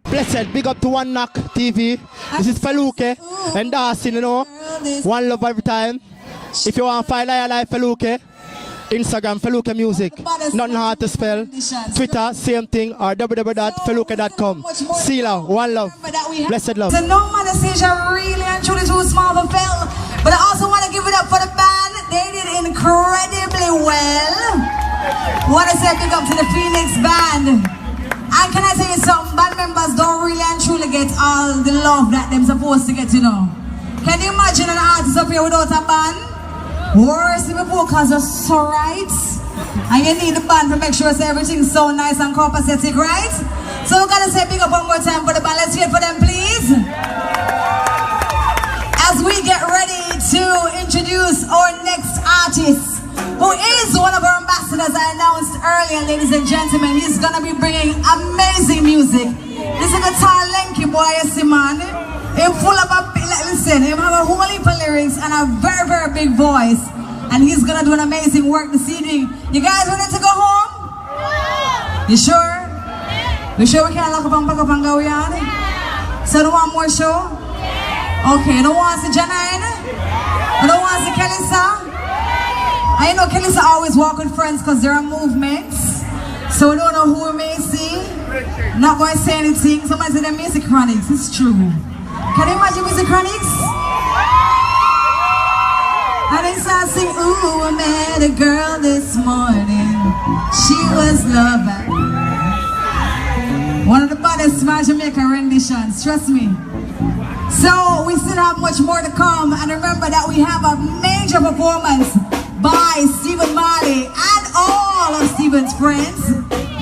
Blessed, big up to One Knock TV. This is Feluke and Darcy, you know. One love every time. If you want to find Life Feluke, Instagram Feluke Music. Nothing hard to spell. Twitter, same thing, or www.feluke.com. Sila, one love. Blessed love. So no man says you're really and truly too small for Phil. But I also want to give it up for the band. They did incredibly well. Want to say big up to the Phoenix band. And can I tell you something? Band members don't really and truly get all the love that they're supposed to get, you know. Can you imagine an artist up here without a band? Worse if the vocals are so right. And you need the band to make sure so everything's so nice and copacetic, right? So we're gonna say big up one more time for the band. Let's hear it for them, please. As we get ready to introduce our next artist, who is one of our ambassadors I announced earlier, ladies and gentlemen. He's gonna be bringing amazing music. This is a tall, lanky boy, you see, man. He's full of listen, he have a whole heap of lyrics and a very, very big voice. And he's gonna do an amazing work this evening. You guys ready to go home? You sure? You sure we can't lock up and pack up and go, yeah? So don't want more show? Okay, don't want to see Janine? Don't want to see Kelisa? I know Kelisa always walk with friends because there are movements. So we don't know who we may see. Not going to say anything. Somebody said they're Music Chronics. It's true. Can you imagine Music Chronics? And they start sing, ooh, I met a girl this morning. She was loving. One of the baddest Smart Jamaica renditions, trust me. So we still have much more to come. And remember that we have a major performance by Stephen Marley and all of Stephen's friends,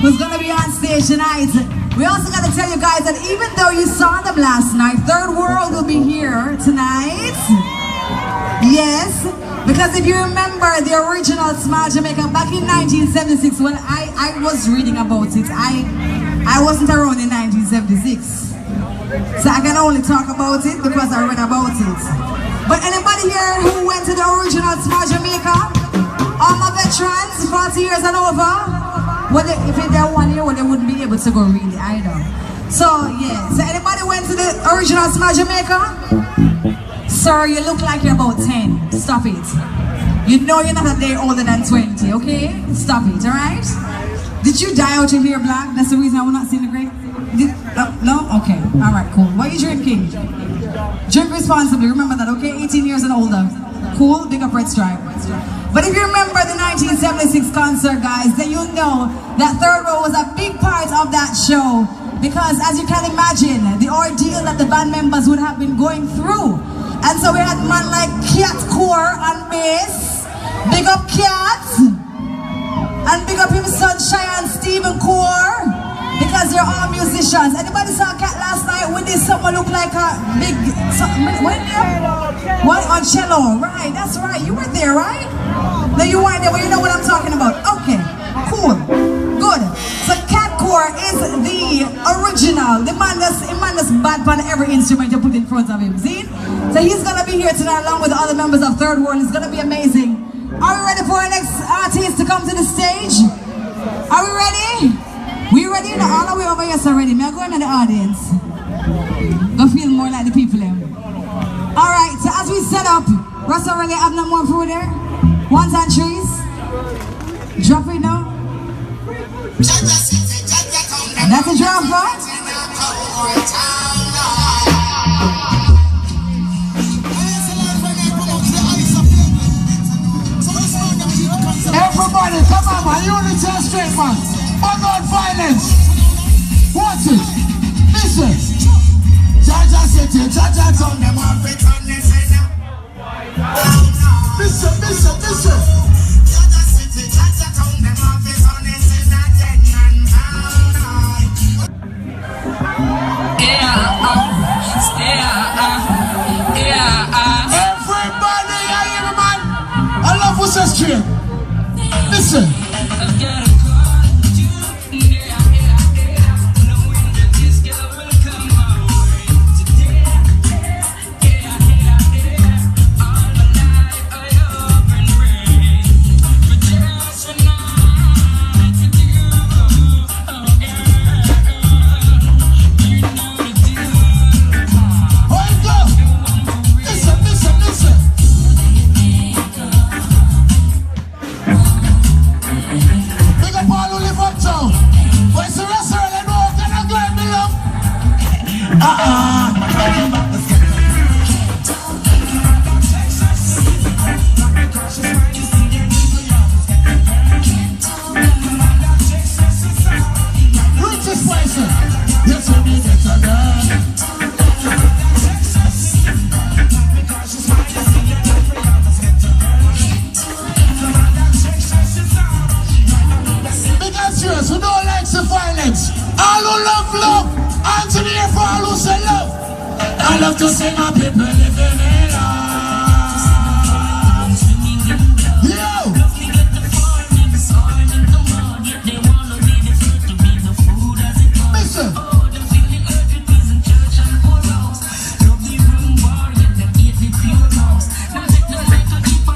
who's gonna be on stage tonight. We also gotta tell you guys that even though you saw them last night, Third World will be here tonight. Yes, because if you remember the original Smart Jamaica back in 1976, when I was reading about it, I wasn't around in 1976. So I can only talk about it because I read about it. But anybody here who went to the original Smart Jamaica? All my veterans, 40 years and over? Well, if they're 1 year, well, they wouldn't be able to go really either. So, yeah. So anybody went to the original Smart Jamaica? Sir, you look like you're about 10. Stop it. You know you're not a day older than 20, okay? Stop it, alright? Did you die out your hair black? That's the reason I will not see the great. No? Okay. Alright, cool. What are you drinking? Drink responsibly. Remember that, okay? 18 years and older. Cool? Big up Red Stripe. But if you remember the 1976 concert, guys, then you'll know that Third Row was a big part of that show. Because as you can imagine, the ordeal that the band members would have been going through. And so we had man like Cat Core on bass. Big up Cat. And big up him son Cheyenne Stephen Core. Because they're all musicians. Anybody saw Cat last night with this someone look like a big what on cello? Right, that's right. You were there, right? No, you weren't there, but you know what I'm talking about. Okay, cool, good. So Cat Core is the original. The man that's bad on every instrument you put in front of him. See? So he's gonna be here tonight along with the other members of Third World. It's gonna be amazing. Are we ready for our next artist to come to the stage? Are we ready? We ready? No, all the way over here, so ready. Me going in the audience. Go feel more like the people here. Alright, so as we set up, Russell really have no more food there? Ones and trees? Drop it now. That's a drop, right? Everybody, come on, man. Unity and straight, man. About violence. Watch it. Listen. Jaja City, Jaja Town, them have it on this head. Listen. Jaja City, Jaja Town, them have it on this head. Dead man town. Everybody, I hear me, man. I love what's that straight. Listen. Richest person. Yes, we need it again. Because serious, we don't like the violence. All who love, love. Anthony here for all who say love. I love to see my people living in love. Yo! Listen.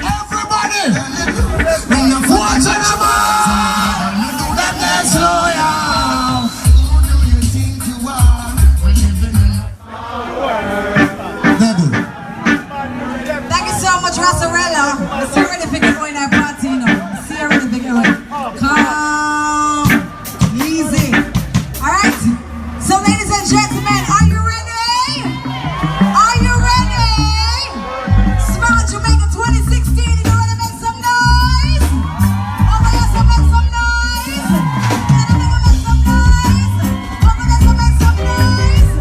Everybody! Watch it, that dance loyal. Thank you so much, Rassarella. Let's see ready for going our party, you know. Let's see ready for going. Calm. Easy. Alright. So, ladies and gentlemen, are you ready? Are you ready? Smile Jamaica 2016. You know what to make some noise? Over there, so make some noise. Make some noise. Over there, so make some noise.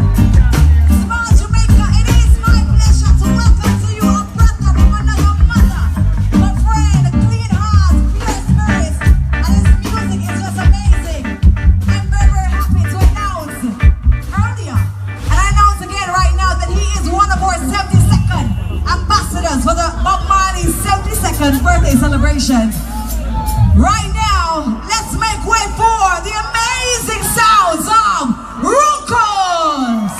Smile Jamaica, it is my pleasure to welcome to you a brother from another mother, my friend, a clean heart, pure spirit, and his music is just amazing. I'm very, very happy to announce earlier, and I announce again right now that he is one of our 72nd ambassadors for the Bob Marley 72nd birthday celebration. Right now, let's make way for the amazing sounds of Rukos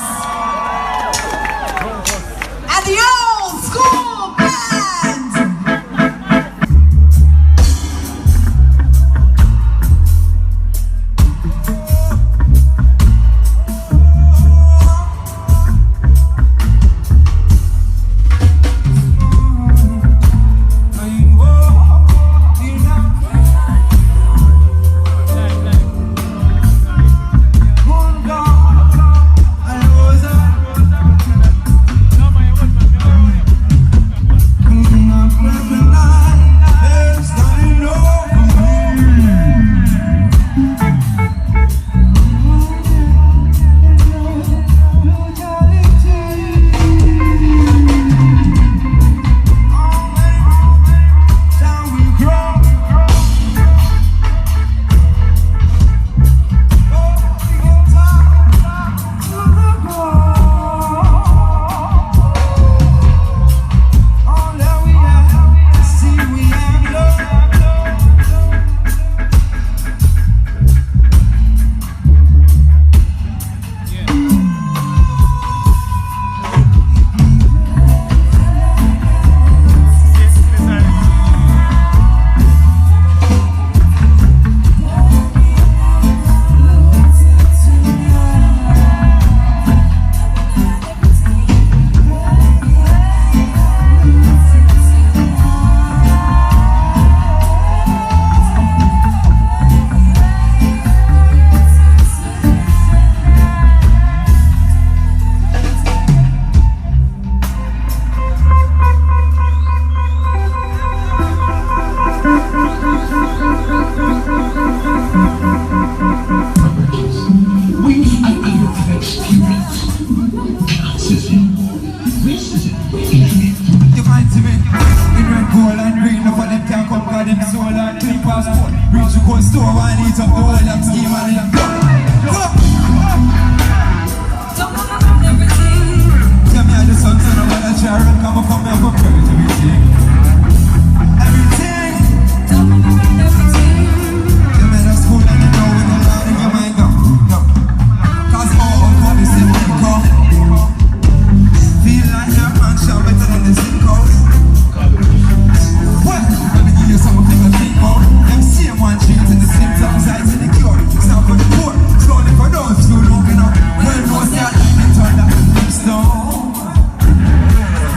and the old school band.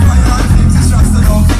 Fire and things is just enough.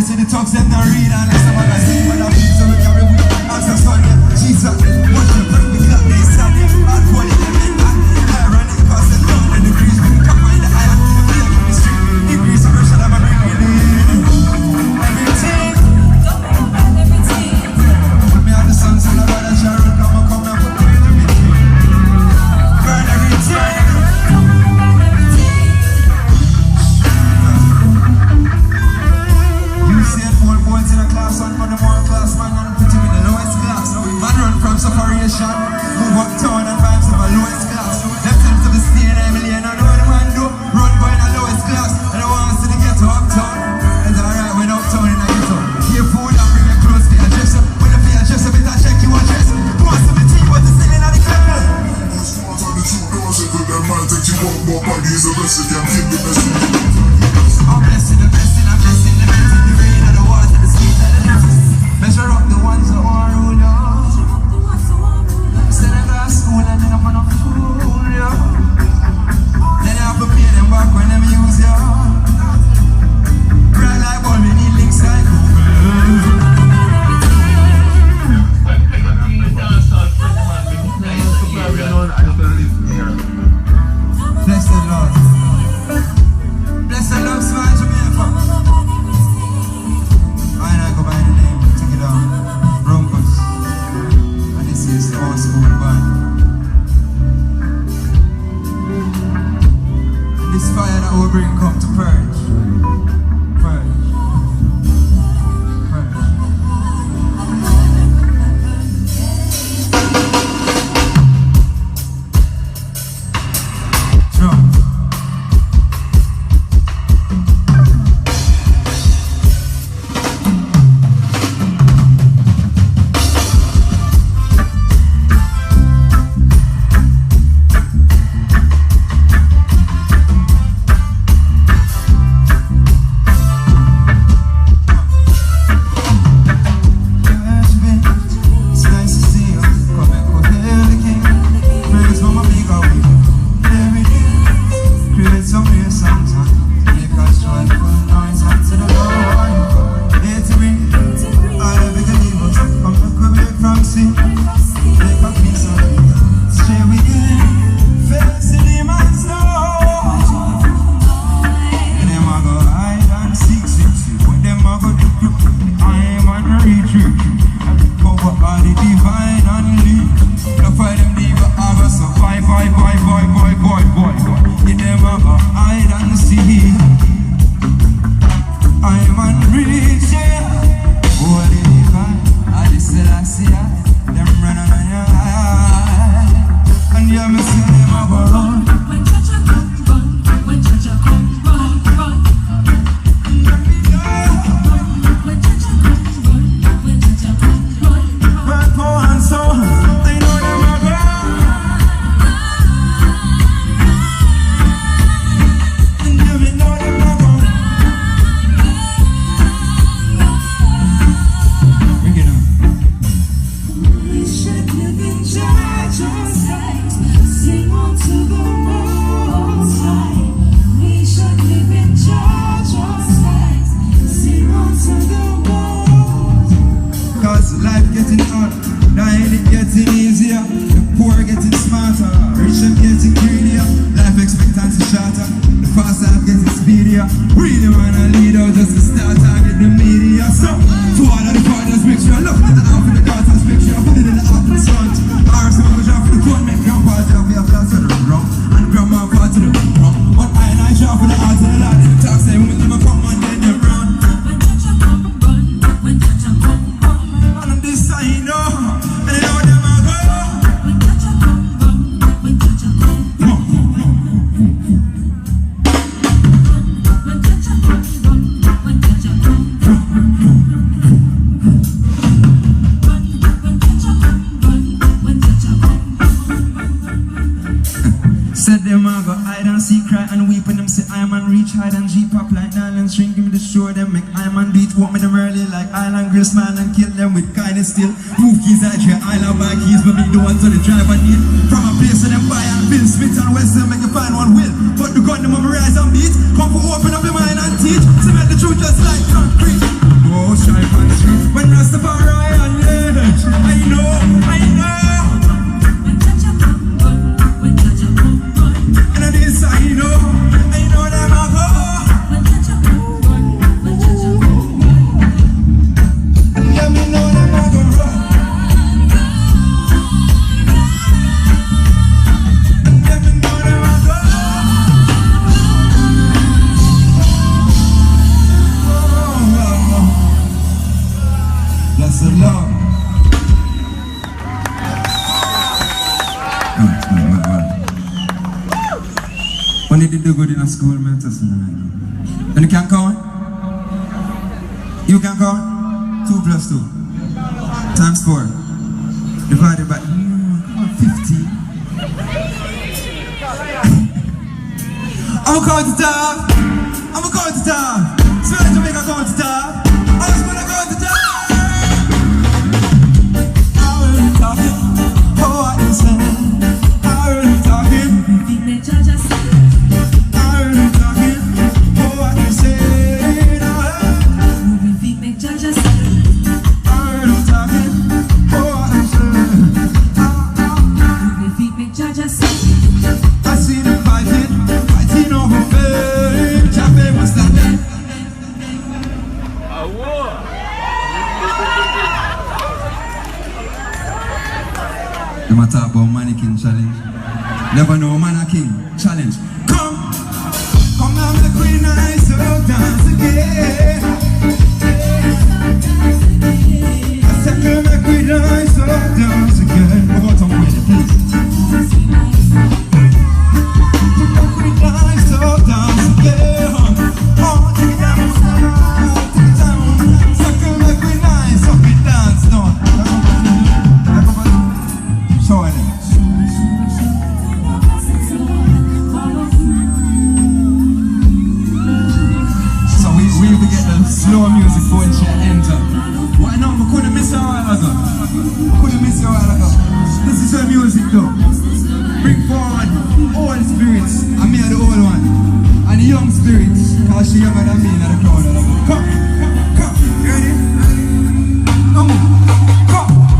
see the talks them not read unless I'm a magazine. But I'm so we carry with as a son. Jesus, what you bring the clock they stand here. I'll call it them in back. Ironic cause the down and the grease. We come find the iron. We feel like the street. Increase the pressure that I'm bringing in. Everything. Put me on the sun, so I'm gonna share it. Come and put me in everything. Burn everything. Boys in a class and for the more class man and put him in the lowest class. Man run from separation, move up town and vibes of a lowest class. Left him to the stain, Emily, and I know what the man do. Run by in the lowest class, and I want us to get to uptown. It's alright when uptown in a ghetto. Give food and bring your clothes for your dresser. When you feel your dress, if it's a check you want dress. Who wants to be cheap, but the ceiling of the clever? Most want on the truth, they want to do them man. Take you one more body is a best, you can't keep the best. I'm blessing the best, and I'm blessing the best. Measure up the ones that want to rule you. Send them to school and then up on a fool you. Then you have to pay them back when them use you. Bright like ball, we need links like Google. Bless the Lord. Bless the Lord, smile Jamaica. Why not go by the name? Rumpus, and this is the old school band. And this fire that will bring come to purge, purge, purge. Drum. Still, move keys at your island by keys, but make the ones on the drive I need. From a place of them buy and Bill Smith and Western, make you find one will. But the gun, the memorize and beat. Come for open up your mind and teach. Cement the truth just like concrete. of love. When did you do good in a school, man? And you can count? You can count? 2 plus 2 times 4 divided by 50. I'm going to die. I'm going to die. Swear to make a going to die. I was gonna go to die. I heard you talking. Oh, what you saying? I heard you talking. I heard you talking. Oh, what you saying? I heard you talking. Oh, what you saying? I see them fighting over fame. Champagne was that day. Them a talk about mannequin challenge. Never know man a king challenge. Come now, the queen and I so dance again. I said, come the queen and I so dance again. We're going to talk about it, please. Slow music for it to enter. Why not? I couldn't miss a while ago. This is your music though. Bring forward old spirits. And me are the old one. And the young spirits. Cause she younger than me in the crowd. Come. You ready? Come.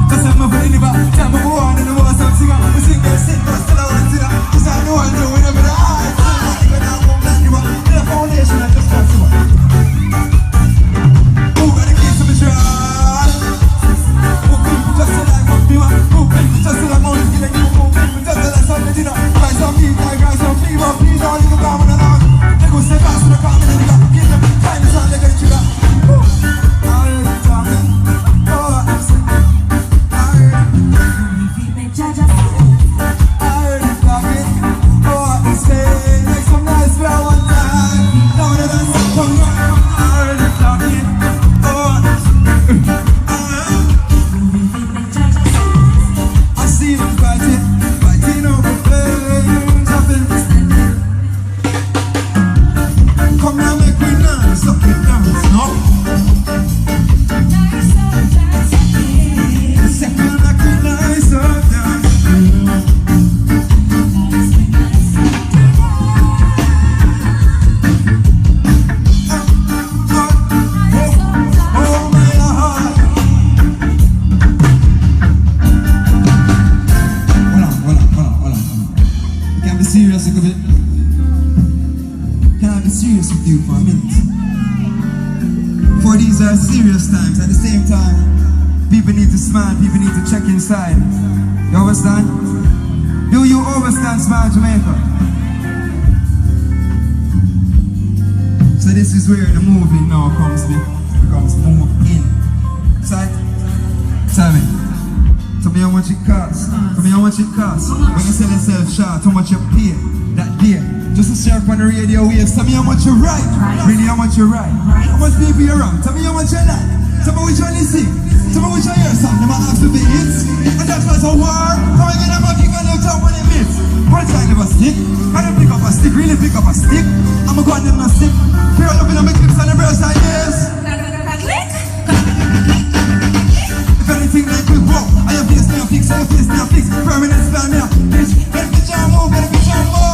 That's how my friend live. Tell me who on and the worst I'm singing. We sing girl sing, but still I want to see that. Cause I know I know whenever the eyes. The foundation I just can't see. Serious with you for a minute. For these are serious times. At the same time, people need to smile, people need to check inside. You understand? Do you understand Smile Jamaica? So this is where the moving now becomes moved in. Right? Tell me. Tell me how much it costs. Tell me how much it costs. When you sell yourself short, how much you pay that day. Just to share up on the radio waves. Tell me how much you write. Really how much you write. How much people you wrong. Tell me how much you like. Tell me which one you sing. Tell me which one you hear song. They might have to be hits. And that's why it's a war. How I get a monkey on the top when it hits. One time never stick. I don't pick up a stick. Really pick up a stick. I'm a go on them a stick. Pure up in my clips and the breast I yes. If anything like we walk. I have face now fix. I have face now fix. Permanent spell now. Bitch. Better be jam more. Better be jam more.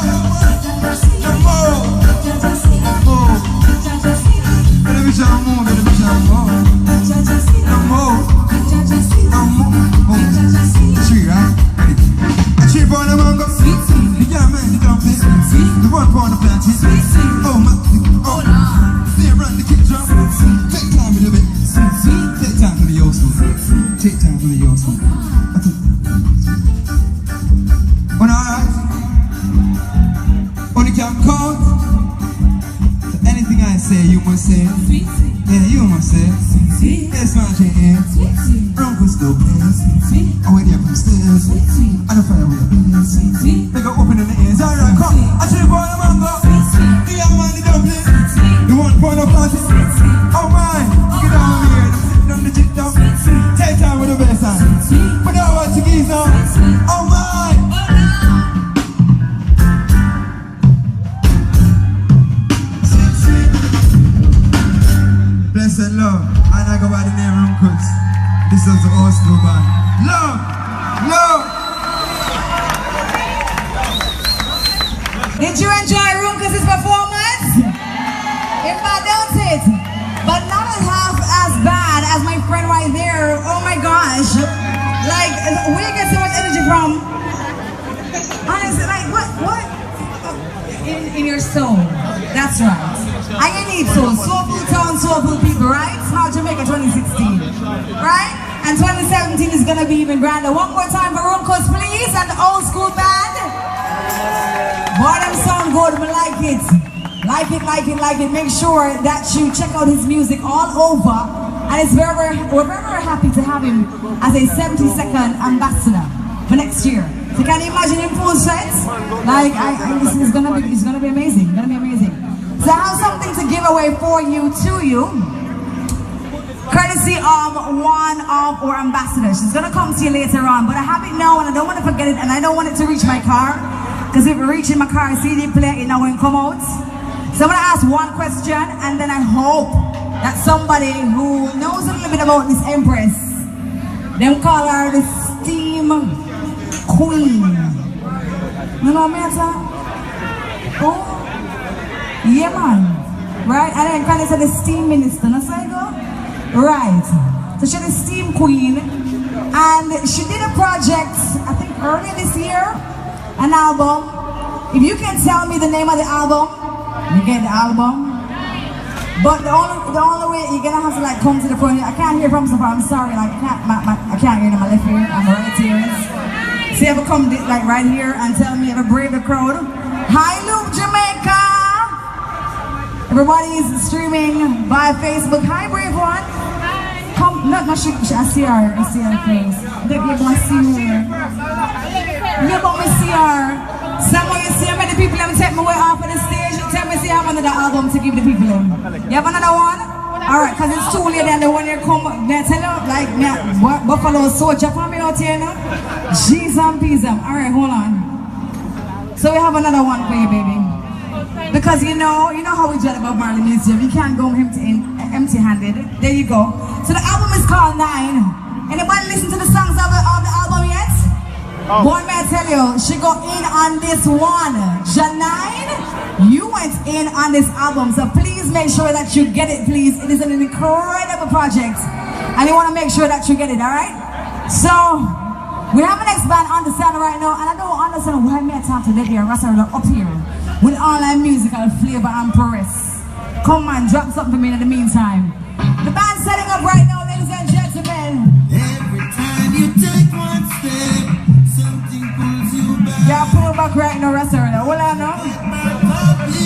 Take time for the yours. Only can count. So anything I say, you must say. Yeah, you must say. Yes, man, was no place. I went there from stairs. And the fire with the beans. They got open in the ears. Alright, come. I should go on the mango. The young man, the dumpling. The one point of party. Oh my, get down here. Sit down the jig down. Take time with the bass line. But now what you geese now? Oh my. Blessed love. And I go by the name Runkus. This is the old school band. Love! Love! Did you enjoy Runkus' performance? If I don't it, but not half as bad as my friend right there. Oh my gosh. Like, where you get so much energy from? Honestly, like, what? In your soul. That's right. I need soul. Soulful town, soulful people, right? Smart Jamaica 2016. Right? And 2017 is gonna be even grander. One more time for Runkus, please, and the old school band. Boy, them sound good, but like it. Like it. Make sure that you check out his music all over. And we're very happy to have him as a 72nd ambassador for next year. So can you imagine him full set? Like, it's gonna be amazing. It's gonna be amazing. So I have something to give away for you, to you. Courtesy of one of our ambassadors. She's gonna come to you later on, but I have it now and I don't want to forget it, and I don't want it to reach my car, because if it reaches my car, CD player, it now won't come out. So I'm gonna ask one question, and then I hope that somebody who knows a little bit about this Empress, them call her the Steam Queen. You know what I mean? Oh, yeah, man. Right? And then call it the Steam Minister. That's how I go? Right. So she's the Steam Queen, and she did a project, I think earlier this year, an album. If you can tell me the name of the album, you get the album. But the only way you're gonna have to like come to the front. I can't hear from so far. I'm sorry, like I can't hear in my left ear. I'm right ears. So you ever come like right here and tell me, ever brave the crowd? Hi, Loop Jamaica. Everybody is streaming by Facebook. Hi, brave one. Come, no, I see her. I see her face. Look, you're gonna see her. You're gonna see her. Someone you see how many people have take me way off of the stage. Tell me, see, I have another album to give the people in. You have another one? Alright, because it's too late and the one you come, they tell you, like, Buffalo Soldier for me out here now. Jeez and peas. Alright, hold on. So we have another one for you, baby. Because you know how we dread about Marley Museum. You can't go empty-handed. There you go. So the album is called 9. Anybody listen to the songs of the album yet? Oh. Boy, may I tell you, she got in on this one. Janine, you went in on this album, so please make sure that you get it, please. It is an incredible project, and you want to make sure that you get it, all right? So, we have an next band on the stand right now, and I don't understand why me I talk to Lady and Russell up here with online musical flavor and press. Come on, drop something for me in the meantime. The band's setting up right now, ladies and gentlemen. Every time you take one step, something pulls you back. Yeah, pull back right now, restaurant. Hold on now.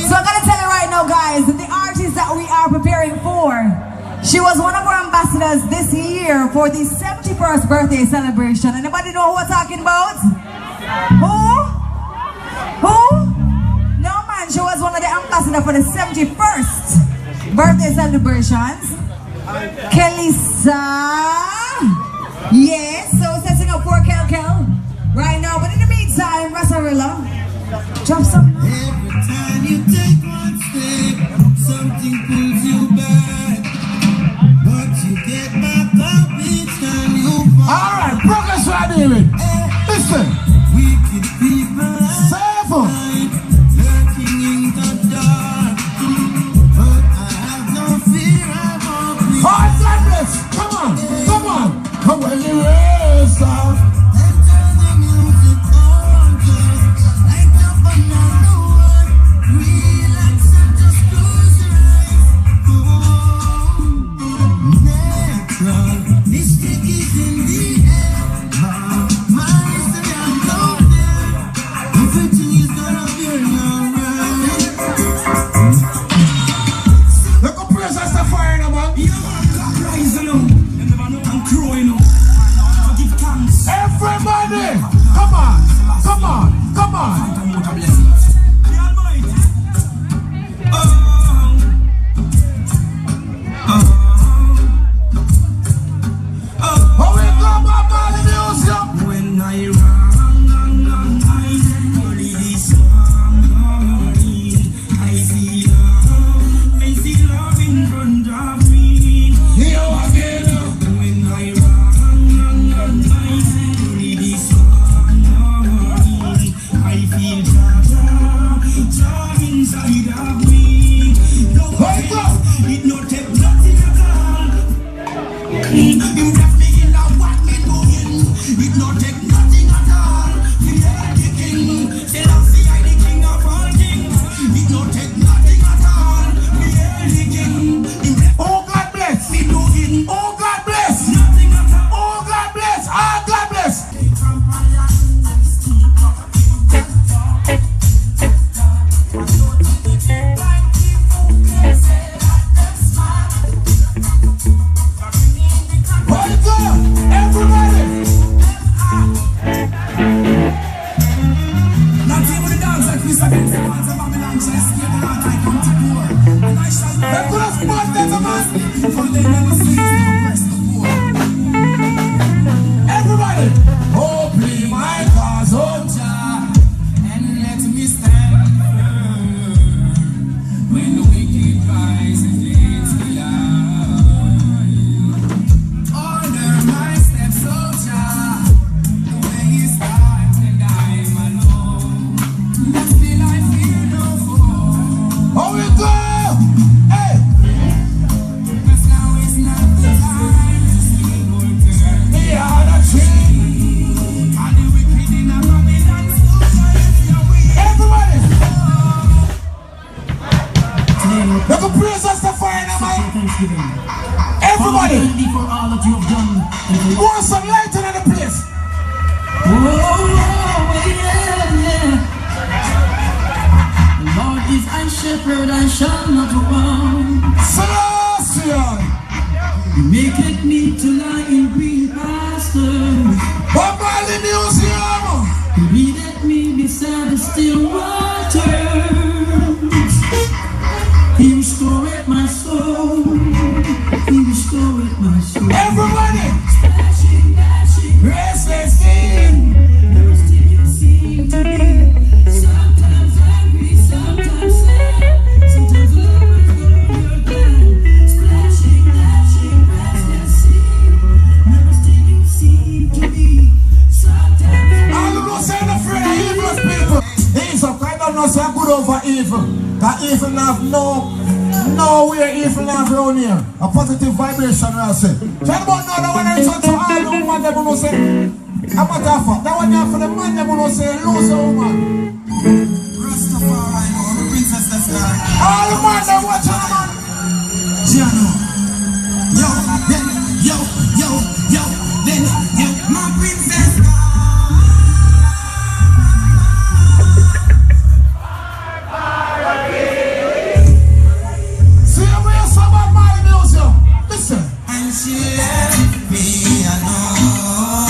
So I'm gonna tell you right now, guys, the artist that we are preparing for, she was one of our ambassadors this year for the 71st birthday celebration. Anybody know who we're talking about? Who? No man, she was one of the ambassadors for the 71st birthday celebrations. Kelisa. Yes, so setting up for Kel right now, but in the meantime, Rassarilla, drop some. Every time you take one step, something pulls you back. But you get back up each time you fall. Alright, progress right here. Listen. Wicked people Seven. lurking in the dark. But I have no fear, I won't be. Alright, God bless. Come on. Come when you raise up. Enter the music on just light up another one. Relax and just close your eyes. Oh, natural mystic is in the air. My mystery, I'm not there. Everything is gonna be alright. Look up, praise us the fire, man. Yo, I'm rising up. I'm growing up. Thanksgiving. Everybody, For all that you have done. want some light in the place. Oh, yeah. The Lord is my shepherd, I shall not want. Celestial. He maketh me to lie in green pastures. Bob Marley Museum. He leadeth me beside the still waters. He restored my soul. He restored my soul. Everybody, Splashing, dashing, restless king. never still you seem to be. Sometimes angry, sometimes sad. Sometimes lovers go your plan. Splashing, dashing, restless sea. Never still you seem to be. Sometimes All of us ain't afraid of evil people. He's up, I don't know, say good over evil. That evil have nowhere evil have around here. A positive vibration, I say. Tell about now that when I talk to all the women, they will say, I'm not that for. That one there for the man, they will say, lose a woman. Rastafari, the princess that's got. All the man, they watch a man. Giano. Yo, then, yo, then, yo, my princess. See where you saw about my museum. Listen. And she left me alone,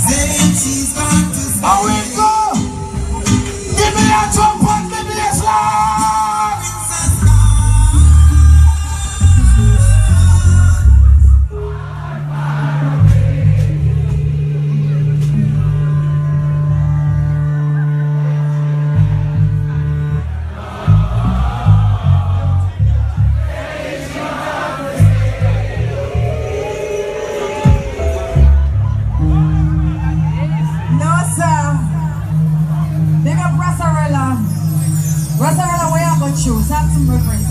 saying she's gone to stay. How we go? Give me a jump on the baseline. Princess No, sir. Big up Rossarella. Rossarella, where you got you? Talk to my friend.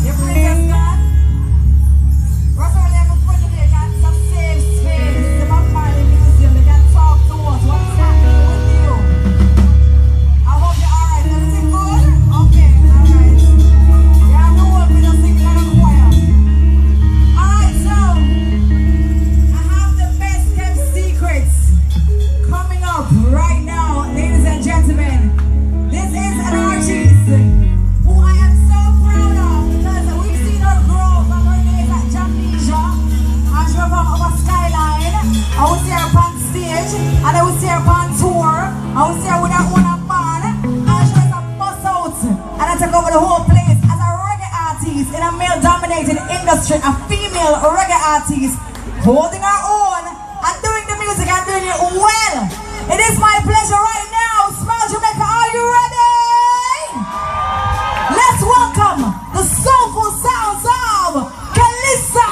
Your princess gone? Rossarella, I'm going to take a safe space. The Bob Marley Museum. They can talk to us. What's happening with you? I hope you're alright. Everything good? Okay, alright. Yeah, no one will just sing like a choir. Alright, so I have the best kept secrets coming up right now, ladies and gentlemen. This is an artist who I am so proud of because we've seen her grow from her days at Jamnesia and she from our skyline. I would see her on stage and I would see her on tour. I would see her with her own band and she was a bust out and I took over the whole place as a reggae artist in a male-dominated industry, a female reggae artist holding her own and doing the music and doing it well. It is my pleasure right now. Smile Jamaica, are you ready? Let's welcome the soulful sounds of Kalissa.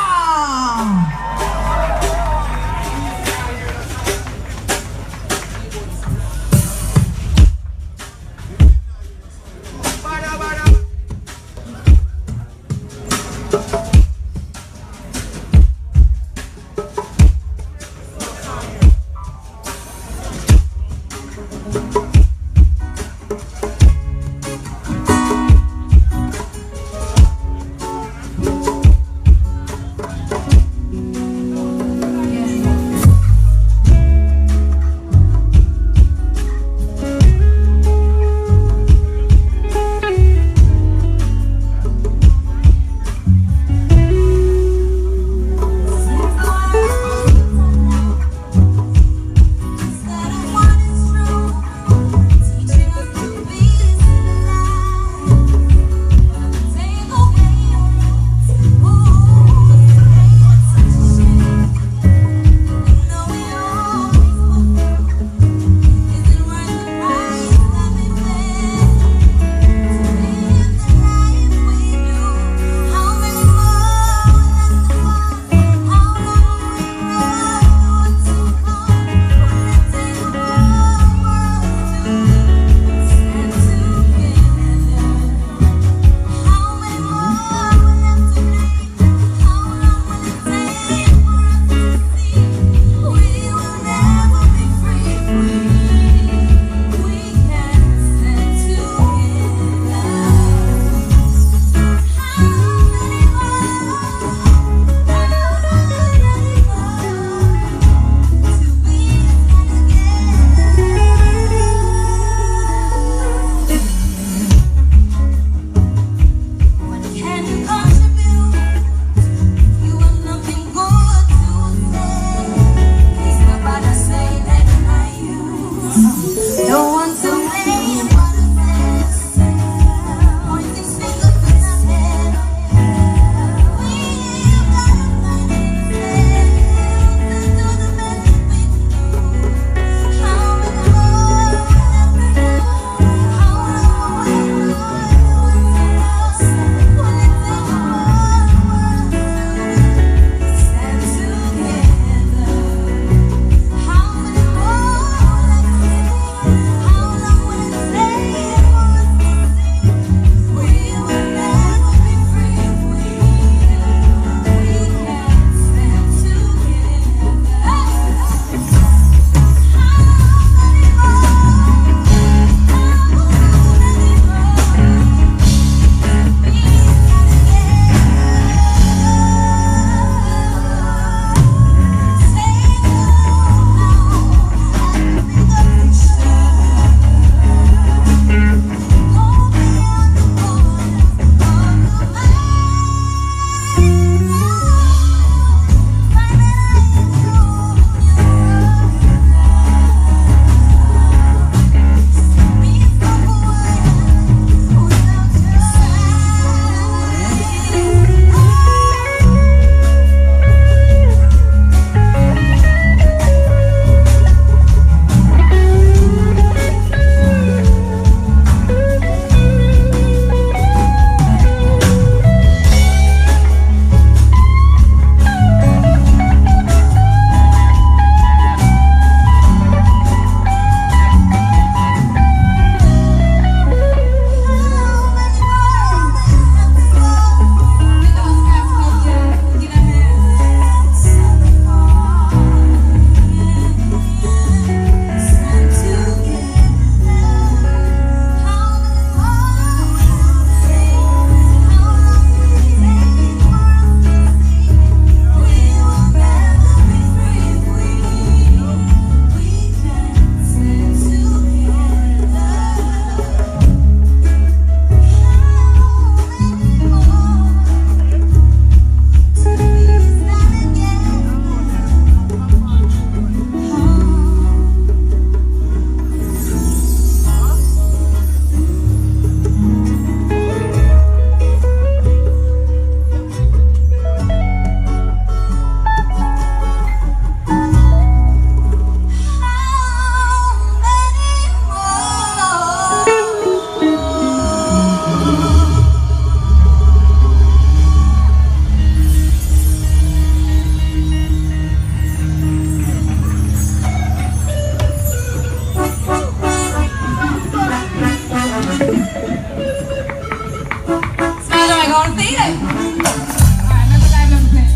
want to see it? Alright, let me play.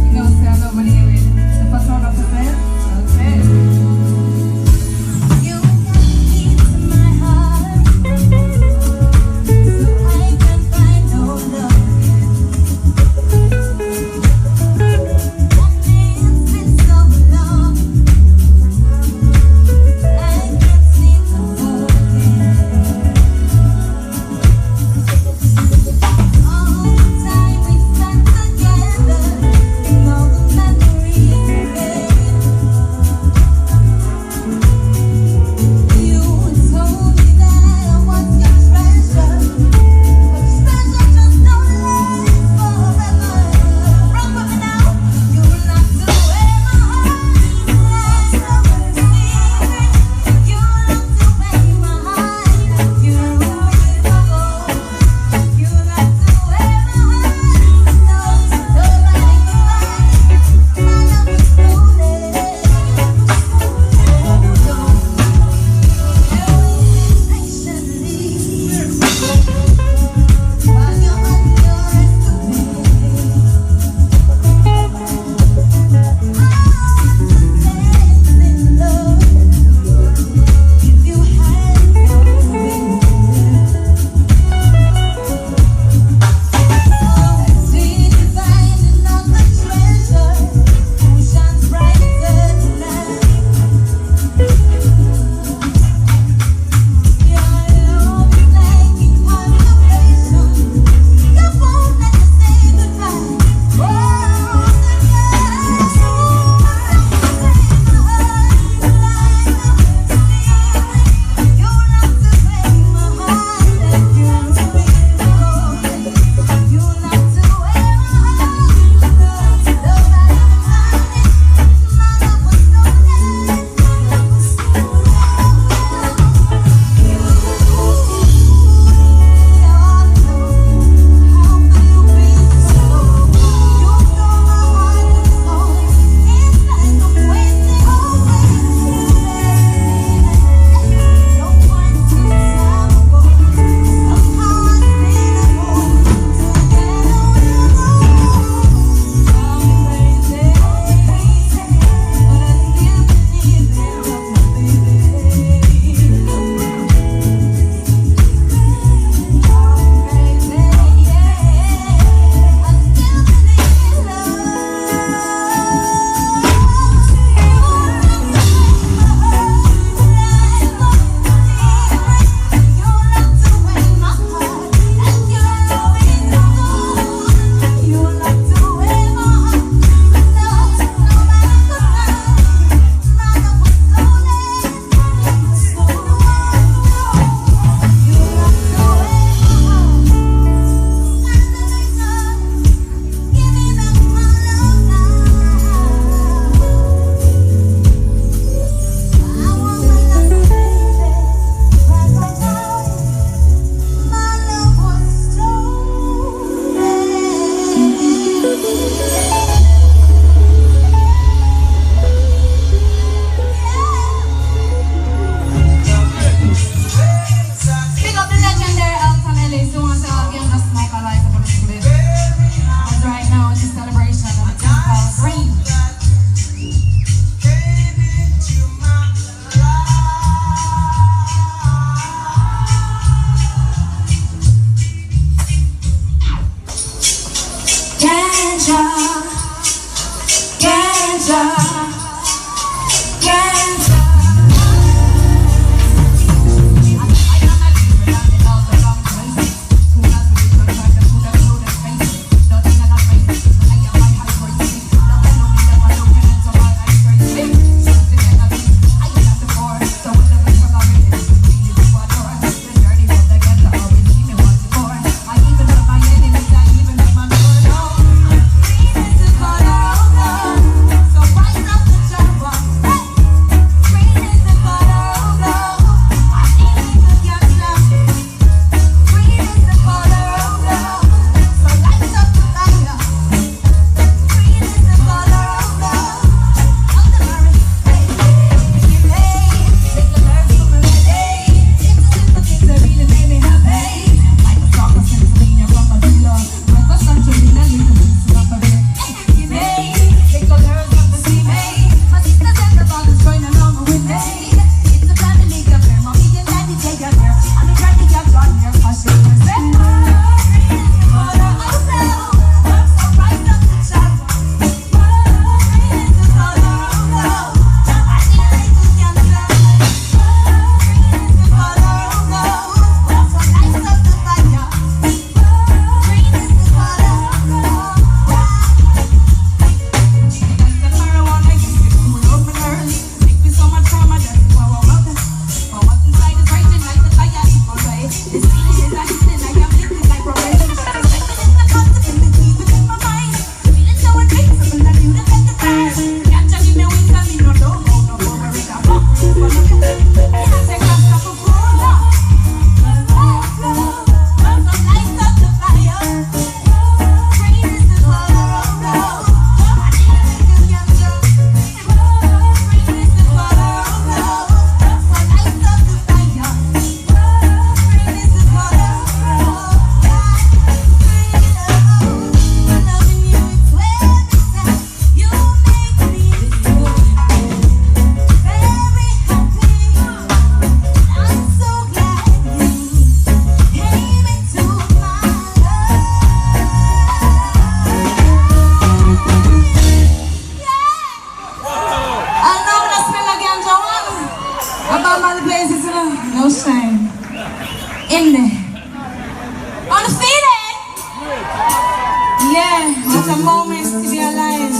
You know, say I love when you hear it. The photographer says, okay. You got into my heart, so I can find no love again. And it's been so long, I can't seem to forget. What a moment to be alive.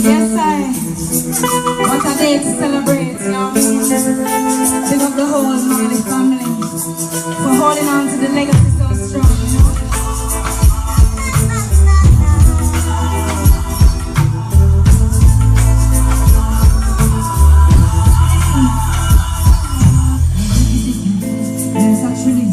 Yes, I. What a day to celebrate, you know what I mean? Big up the whole Marley family for holding on to the legacy so strong, you know? There's actually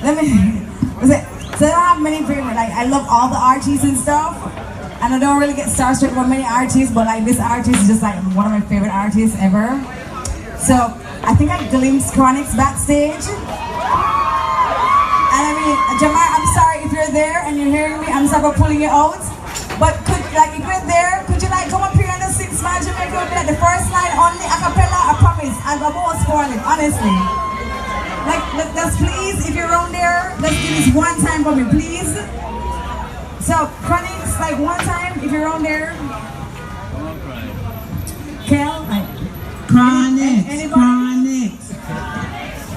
So I don't have many favorite. Like I love all the artists and stuff, and I don't really get starstruck about many artists. But like this artist is just like one of my favorite artists ever. So I think I glimpsed Chronixx backstage. And I mean, Jamar, I'm sorry if you're there and you're hearing me. I'm sorry for pulling you out. But could like if you're there, could you like come up here and just sing Smile Jamaica with me? Like the first line only a cappella, I promise. And I won't spoil it, honestly. Like, let's please, if you're around there, let's do this one time for me, please. So, Chronixx, like one time, if you're around there. Kel, like. Chronixx, Anybody?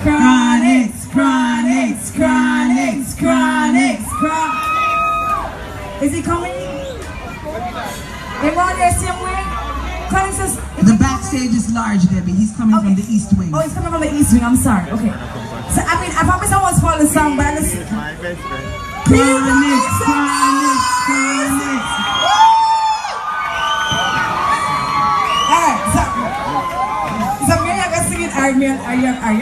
Chronixx, Chronixx, Chronixx, Chronixx, Chronixx. Is he coming? Everyone there, same way? Chronixx is The backstage is large, Debbie. He's coming from the east wing. Oh, he's coming from the east wing. I'm sorry. Okay. So I mean, I promise I won't spoil the song, but I just. Chronixx, Chronixx, Chronixx. All right. So me, I can sing it. Are you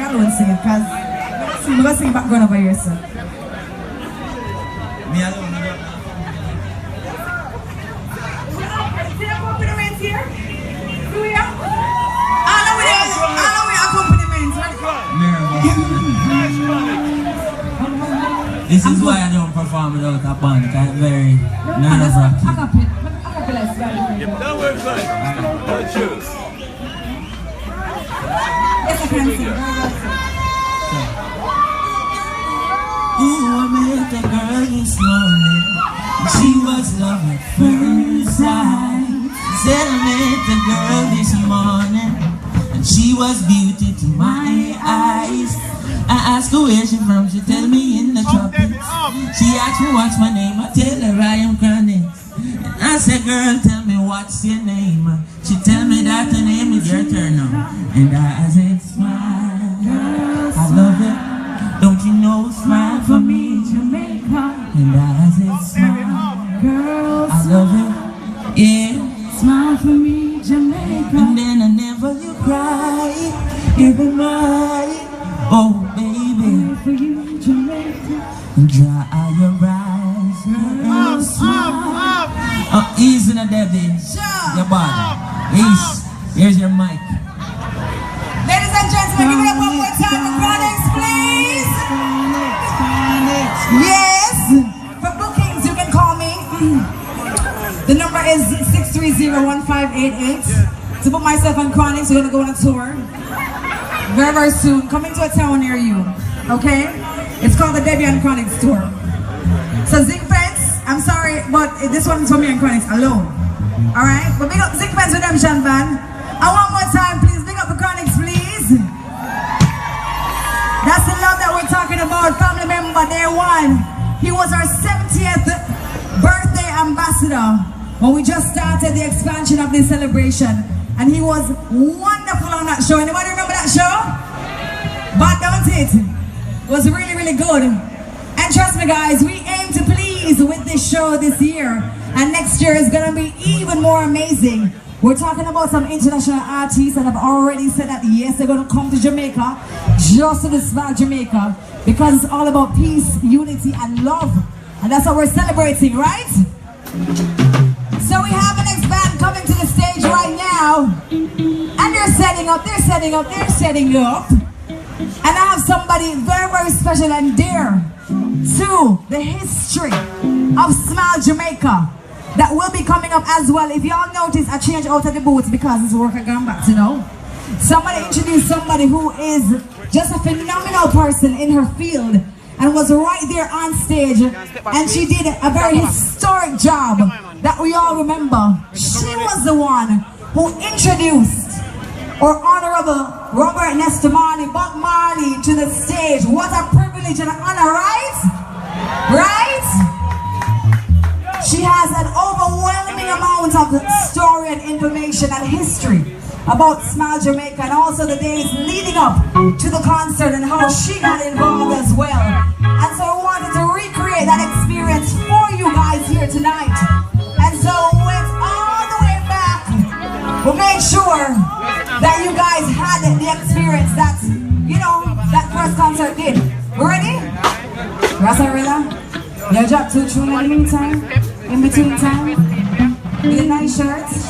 alone sing it? Cause I'm gonna sing background over here, sir. Me alone. Accompaniment here. Do we have? I know we have accompaniment. This is why I don't perform without a band, because I'm very nerve-wracking. Acapella is very good. That works fine. That's true. Yes, I can sing. Very well sing. Ooh, I met a girl this morning. She was love at first sight. Said I met a girl this morning, and she was beauty to my eyes. I asked her where she from, she tell me in the tropics. She asked me what's my name, I tell her I am Chronixx. And I said, girl, tell me what's your name. She tell me that her name is your turn now. And I said, smile, I love it. Don't you know, smile for me, Jamaica. And I said, smile, girl, I love it. Yeah, smile for me, Jamaica. And then I never you cry, every night. Oh, baby, for you, Jamaica. Dry your eyes, girl, smile. Easy now, Debbie. Your body. Ease. Here's your mic. Ladies and gentlemen, give it up one more time for Chronixx, please. Yes. For bookings, you can call me. The number is 630-1588. To book myself and Chronixx, we're gonna go on a tour very, very soon. Coming to a town near you. Okay? It's called the Debbie and Chronixx tour. So Zinc Fence, I'm sorry, but this one is for me and Chronixx alone. Alright? But big up Zinc Fence Redemption Band. And one more time, please, big up the Chronixx, please. That's the love that we're talking about. Family member, day one. He was our 70th birthday ambassador when we just started the expansion of this celebration. And he was wonderful on that show. Anybody remember that show? But don't it? It was really, really good. And trust me guys, we aim to please with this show this year. And next year is gonna be even more amazing. We're talking about some international artists that have already said that yes, they're gonna come to Jamaica, just to Smile Jamaica, because it's all about peace, unity, and love. And that's what we're celebrating, right? So we have the next band coming to the stage right now. And they're setting up. And I have somebody very, very special and dear to the history of Smile Jamaica that will be coming up as well. If y'all notice, I changed out of the boots because it's work I gone back to know. Somebody introduced somebody who is just a phenomenal person in her field and was right there on stage, and she did a very historic job that we all remember. She was the one who introduced our Honorable Robert Nesta Marley, Bob Marley, to the stage. What a privilege and an honor, right? Right? She has an overwhelming amount of story and information and history about Smile Jamaica, and also the days leading up to the concert and how she got involved as well. And so we wanted to recreate that experience for you guys here tonight. And so we went all the way back. We made sure that you guys had the experience that, you know, that first concert did. We ready? Rosarilla, you drop 2 tunes in the meantime, in between time. Need nice shirts.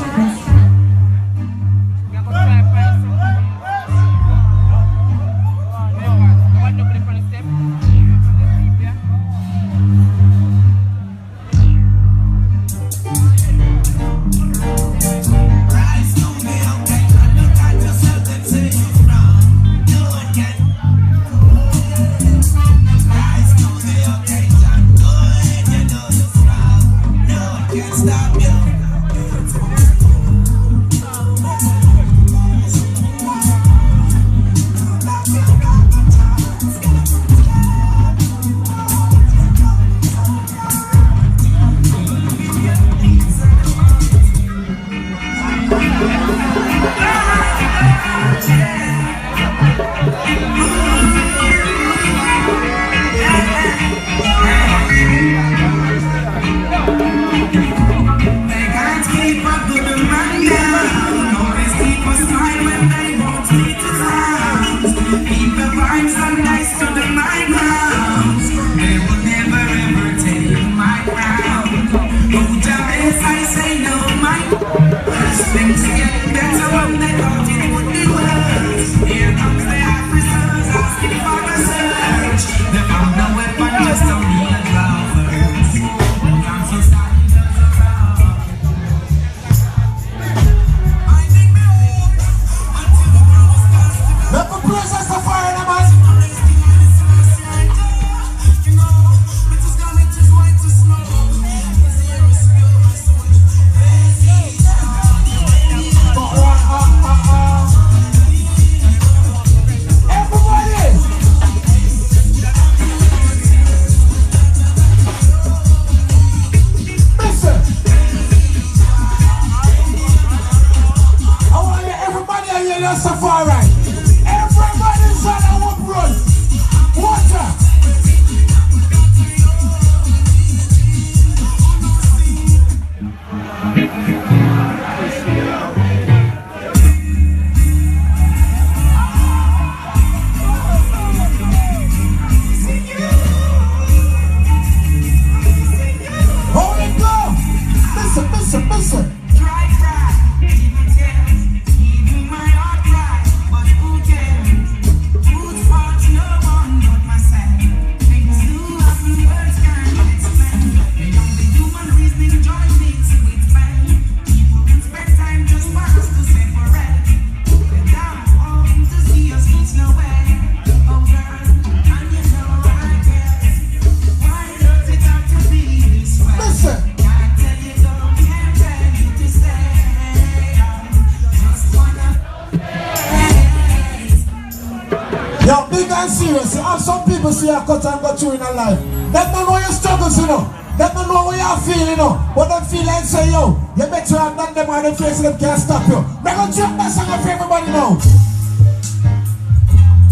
See a cut and go through in a life. Them don't know your struggles, you know. Them don't know what you feel, you know. But them feel like say, yo, you better have done them on the face them can't stop you. We're gonna drop that song for everybody now.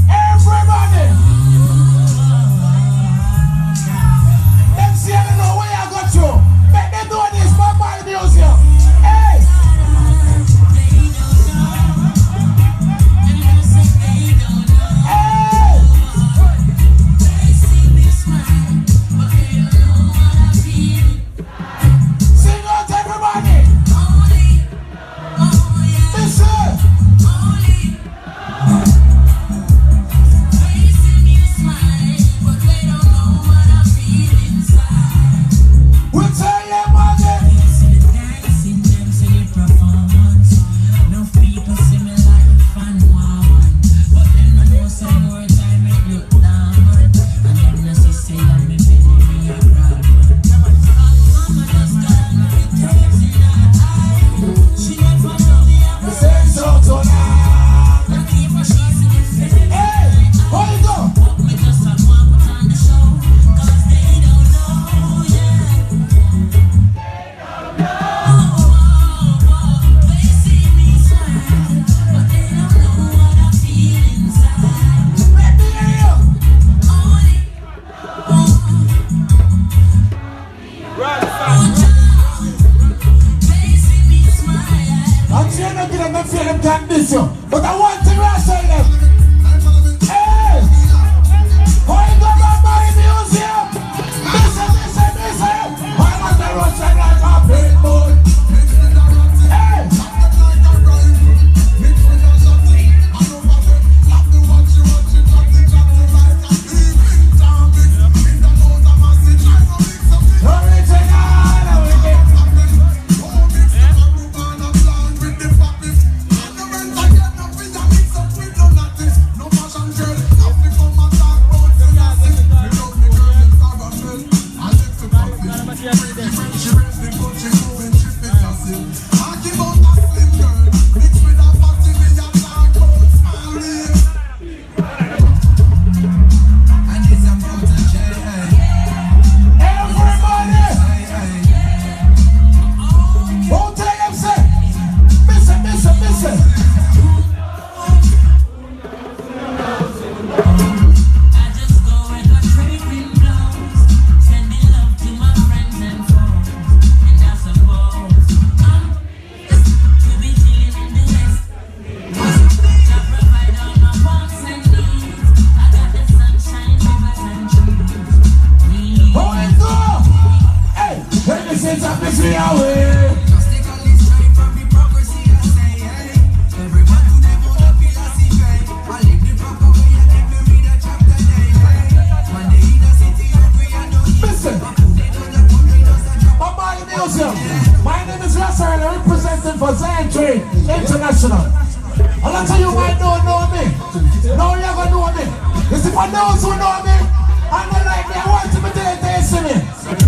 Everybody! Them see I don't know where you got through. Make them do this, my music. Hey! For those who know me, and they like me, I want you to tell you, see me.